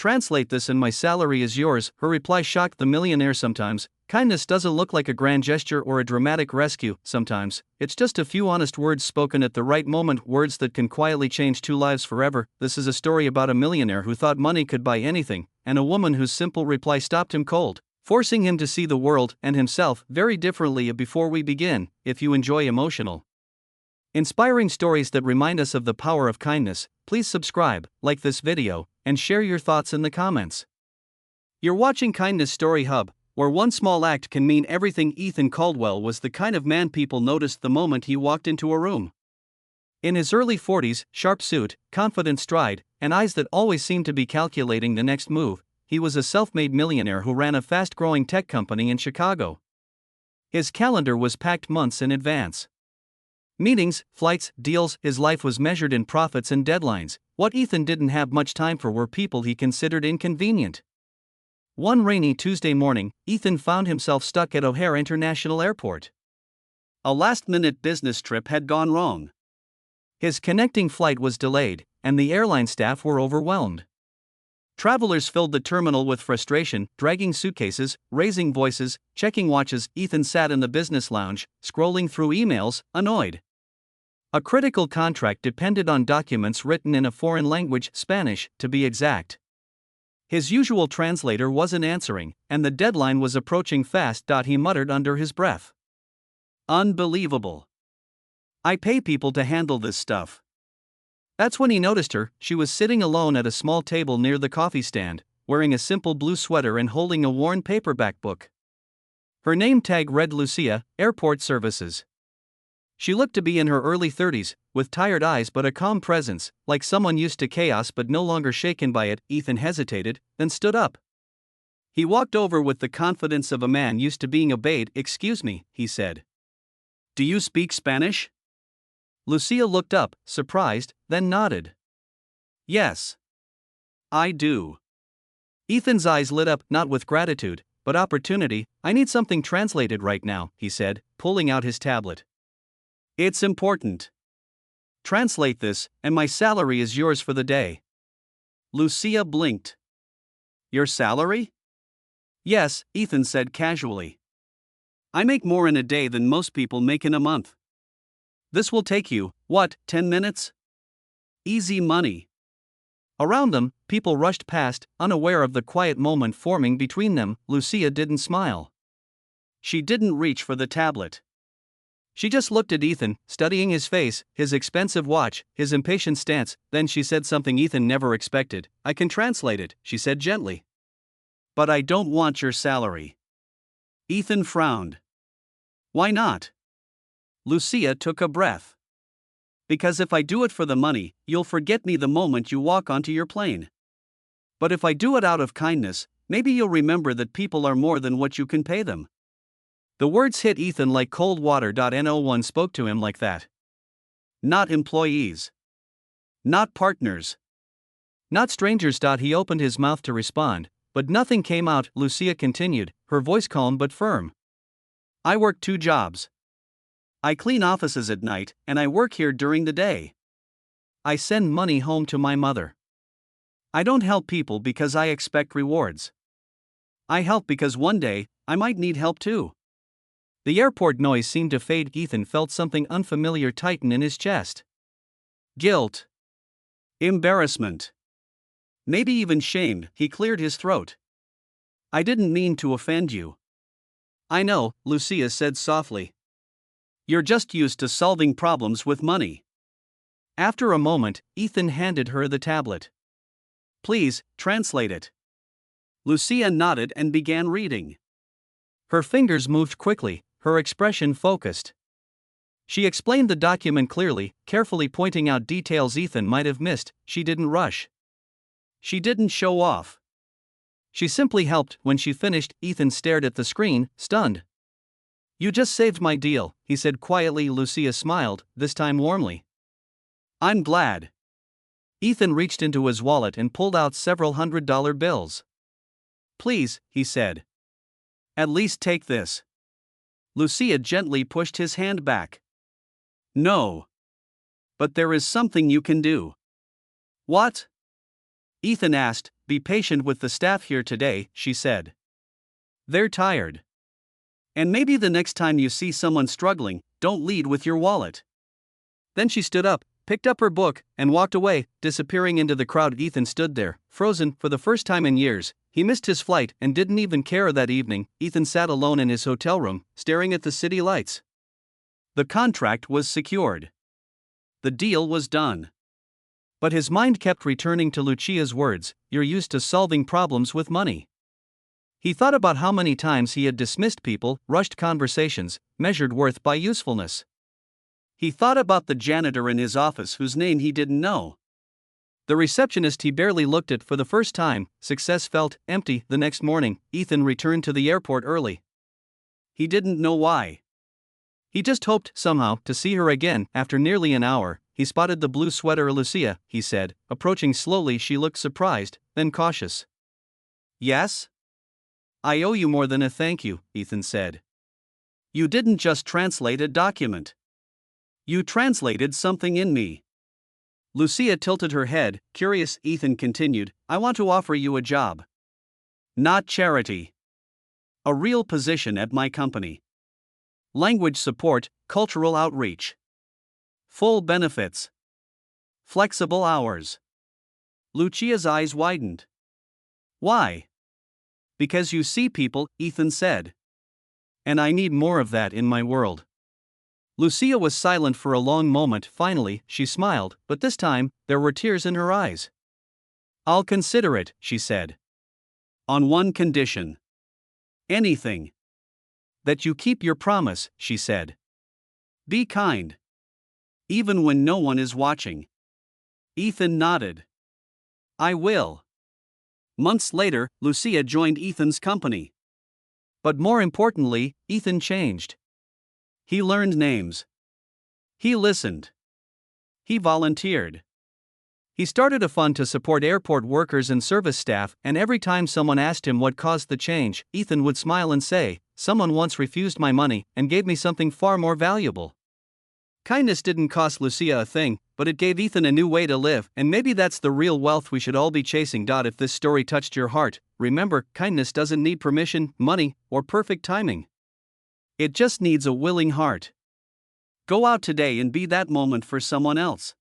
Translate this and my salary is yours. Her reply shocked the millionaire. Sometimes, kindness doesn't look like a grand gesture or a dramatic rescue. Sometimes, it's just a few honest words spoken at the right moment, words that can quietly change two lives forever. This is a story about a millionaire who thought money could buy anything, and a woman whose simple reply stopped him cold, forcing him to see the world and himself very differently. Before we begin, if you enjoy emotional, inspiring stories that remind us of the power of kindness, please subscribe, like this video, and share your thoughts in the comments. You're watching Kindness Story Hub, where one small act can mean everything. Ethan Caldwell was the kind of man people noticed the moment he walked into a room. In his early 40s, sharp suit, confident stride, and eyes that always seemed to be calculating the next move, he was a self-made millionaire who ran a fast-growing tech company in Chicago. His calendar was packed months in advance. Meetings, flights, deals, his life was measured in profits and deadlines. What Ethan didn't have much time for were people he considered inconvenient. One rainy Tuesday morning, Ethan found himself stuck at O'Hare International Airport. A last-minute business trip had gone wrong. His connecting flight was delayed, and the airline staff were overwhelmed. Travelers filled the terminal with frustration, dragging suitcases, raising voices, checking watches. Ethan sat in the business lounge, scrolling through emails, annoyed. A critical contract depended on documents written in a foreign language, Spanish, to be exact. His usual translator wasn't answering, and the deadline was approaching fast. He muttered under his breath. Unbelievable. I pay people to handle this stuff. That's when he noticed her. She was sitting alone at a small table near the coffee stand, wearing a simple blue sweater and holding a worn paperback book. Her name tag read Lucia, Airport Services. She looked to be in her early 30s, with tired eyes but a calm presence, like someone used to chaos but no longer shaken by it. Ethan hesitated, then stood up. He walked over with the confidence of a man used to being obeyed. Excuse me, he said. Do you speak Spanish? Lucia looked up, surprised, then nodded. Yes. I do. Ethan's eyes lit up, not with gratitude, but opportunity. I need something translated right now, he said, pulling out his tablet. It's important. Translate this, and my salary is yours for the day. Lucia blinked. Your salary? Yes, Ethan said casually. I make more in a day than most people make in a month. This will take you, 10 minutes? Easy money. Around them, people rushed past, unaware of the quiet moment forming between them. Lucia didn't smile. She didn't reach for the tablet. She just looked at Ethan, studying his face, his expensive watch, his impatient stance. Then she said something Ethan never expected. I can translate it, she said gently. But I don't want your salary. Ethan frowned. Why not? Lucia took a breath. Because if I do it for the money, you'll forget me the moment you walk onto your plane. But if I do it out of kindness, maybe you'll remember that people are more than what you can pay them. The words hit Ethan like cold water. No one spoke to him like that. Not employees. Not partners. Not strangers. He opened his mouth to respond, but nothing came out. Lucia continued, her voice calm but firm. I work 2 jobs. I clean offices at night, and I work here during the day. I send money home to my mother. I don't help people because I expect rewards. I help because one day, I might need help too. The airport noise seemed to fade. Ethan felt something unfamiliar tighten in his chest. Guilt. Embarrassment. Maybe even shame. He cleared his throat. I didn't mean to offend you. I know, Lucia said softly. You're just used to solving problems with money. After a moment, Ethan handed her the tablet. Please, translate it. Lucia nodded and began reading. Her fingers moved quickly, her expression focused. She explained the document clearly, carefully pointing out details Ethan might have missed. She didn't rush. She didn't show off. She simply helped. When she finished, Ethan stared at the screen, stunned. You just saved my deal, he said quietly. Lucia smiled, this time warmly. I'm glad. Ethan reached into his wallet and pulled out several $100 bills. Please, he said. At least take this. Lucia gently pushed his hand back. No. But there is something you can do. What? Ethan asked, "Be patient with the staff here today," she said. "They're tired. And maybe the next time you see someone struggling, don't lead with your wallet." Then she stood up, picked up her book, and walked away, disappearing into the crowd. Ethan stood there, frozen. For the first time in years, he missed his flight and didn't even care. That evening, Ethan sat alone in his hotel room, staring at the city lights. The contract was secured. The deal was done. But his mind kept returning to Lucia's words, "You're used to solving problems with money." He thought about how many times he had dismissed people, rushed conversations, measured worth by usefulness. He thought about the janitor in his office whose name he didn't know. The receptionist he barely looked at for the first time. Success felt empty. The next morning, Ethan returned to the airport early. He didn't know why. He just hoped, somehow, to see her again. After nearly an hour, he spotted the blue sweater. "Lucia," he said, approaching slowly. She looked surprised, then cautious. "Yes? I owe you more than a thank you," Ethan said. "You didn't just translate a document. You translated something in me." Lucia tilted her head, curious. Ethan continued, "I want to offer you a job. Not charity. A real position at my company. Language support, cultural outreach. Full benefits. Flexible hours." Lucia's eyes widened. "Why?" "Because you see people," Ethan said. "And I need more of that in my world." Lucia was silent for a long moment. Finally, she smiled, but this time, there were tears in her eyes. "I'll consider it," she said. "On one condition." "Anything." "That you keep your promise," she said. "Be kind. Even when no one is watching." Ethan nodded. "I will." Months later, Lucia joined Ethan's company. But more importantly, Ethan changed. He learned names. He listened. He volunteered. He started a fund to support airport workers and service staff, and every time someone asked him what caused the change, Ethan would smile and say, "Someone once refused my money and gave me something far more valuable." Kindness didn't cost Lucia a thing, but it gave Ethan a new way to live, and maybe that's the real wealth we should all be chasing. If this story touched your heart, remember, kindness doesn't need permission, money, or perfect timing. It just needs a willing heart. Go out today and be that moment for someone else.